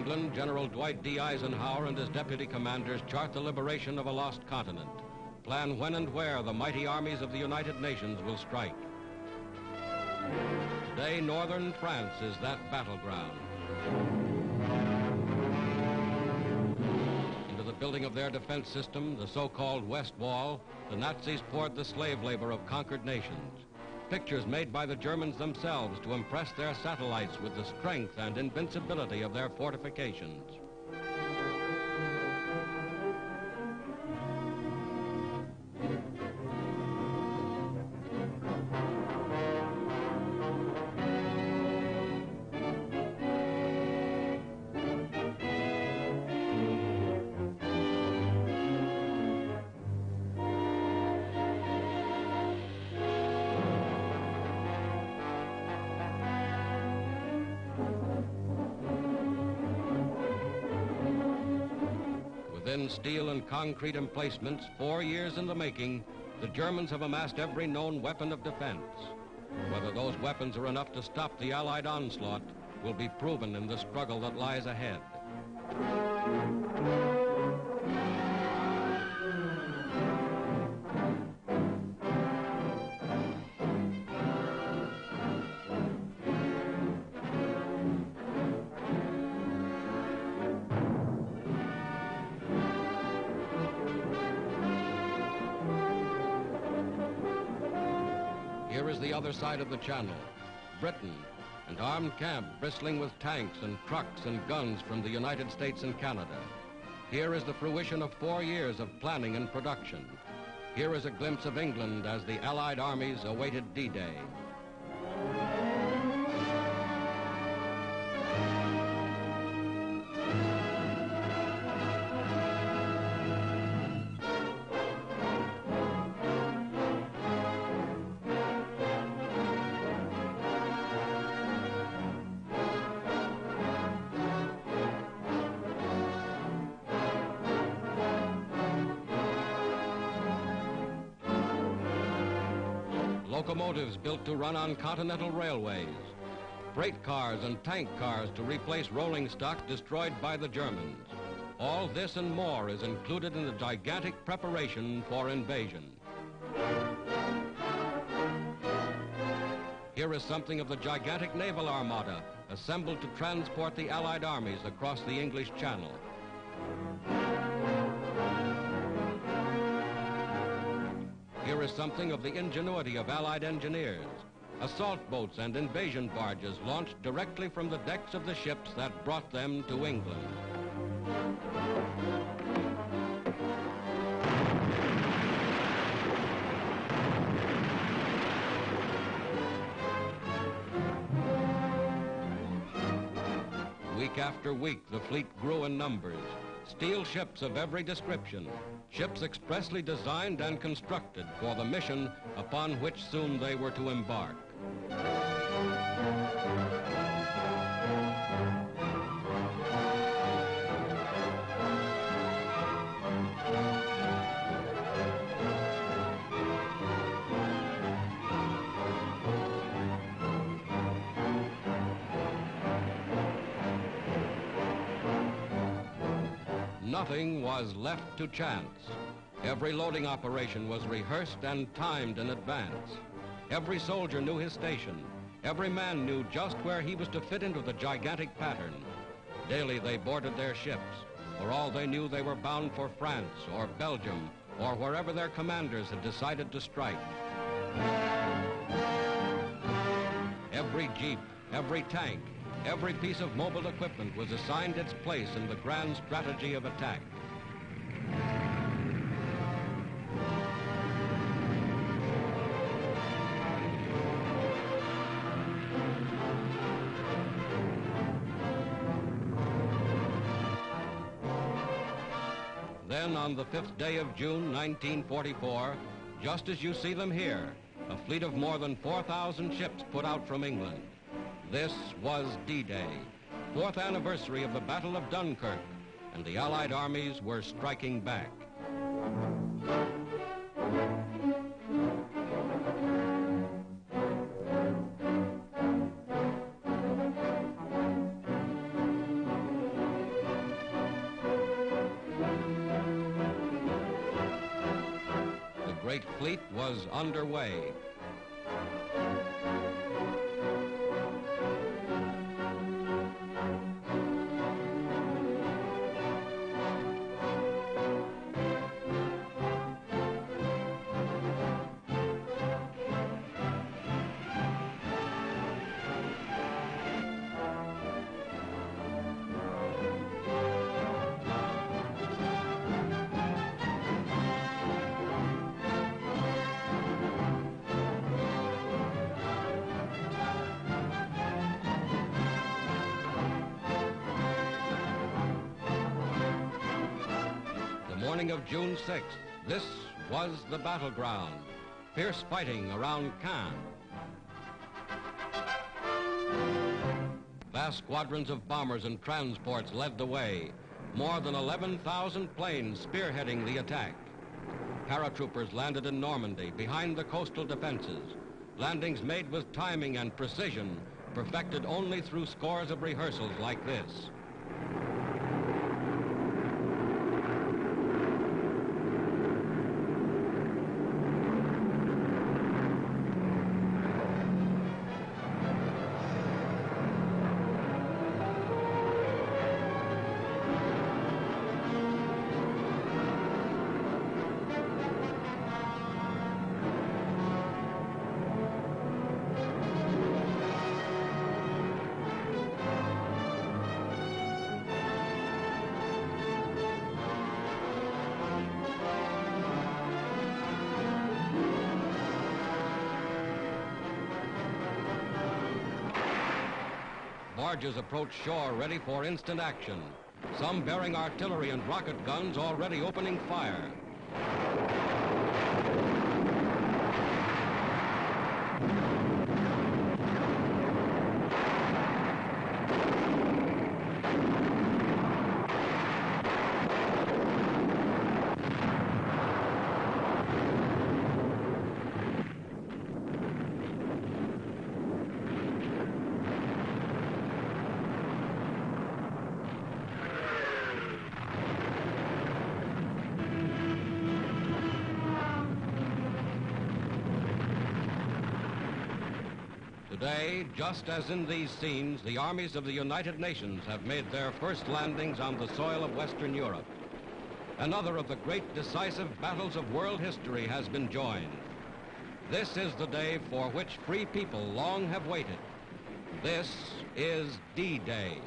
England, General Dwight D. Eisenhower and his deputy commanders chart the liberation of a lost continent, plan when and where the mighty armies of the United Nations will strike. Today, northern France is that battleground. Into the building of their defense system, the so-called West Wall, the Nazis poured the slave labor of conquered nations. Pictures made by the Germans themselves to impress their satellites with the strength and invincibility of their fortifications. Within steel and concrete emplacements, 4 years in the making, the Germans have amassed every known weapon of defense. Whether those weapons are enough to stop the Allied onslaught will be proven in the struggle that lies ahead. Here is the other side of the channel, Britain, an armed camp bristling with tanks and trucks and guns from the United States and Canada. Here is the fruition of 4 years of planning and production. Here is a glimpse of England as the Allied armies awaited D-Day. Locomotives built to run on continental railways, freight cars and tank cars to replace rolling stock destroyed by the Germans. All this and more is included in the gigantic preparation for invasion. Here is something of the gigantic naval armada assembled to transport the Allied armies across the English Channel. Here is something of the ingenuity of Allied engineers. Assault boats and invasion barges launched directly from the decks of the ships that brought them to England. Week after week, the fleet grew in numbers. Steel ships of every description, ships expressly designed and constructed for the mission upon which soon they were to embark. Nothing was left to chance. Every loading operation was rehearsed and timed in advance. Every soldier knew his station. Every man knew just where he was to fit into the gigantic pattern. Daily they boarded their ships. For all they knew, they were bound for France or Belgium or wherever their commanders had decided to strike. Every jeep, every tank, every piece of mobile equipment was assigned its place in the grand strategy of attack. Then on the 5th day of June, 1944, just as you see them here, a fleet of more than 4,000 ships put out from England. This was D-Day, 4th anniversary of the Battle of Dunkirk, and the Allied armies were striking back. great fleet was underway. Morning of June 6th, this was the battleground. Fierce fighting around Caen. Vast squadrons of bombers and transports led the way. More than 11,000 planes spearheading the attack. Paratroopers landed in Normandy behind the coastal defenses. Landings made with timing and precision, perfected only through scores of rehearsals like this. Barges approach shore ready for instant action. Some bearing artillery and rocket guns already opening fire. Today, just as in these scenes, the armies of the United Nations have made their first landings on the soil of Western Europe. Another of the great decisive battles of world history has been joined. This is the day for which free people long have waited. This is D-Day.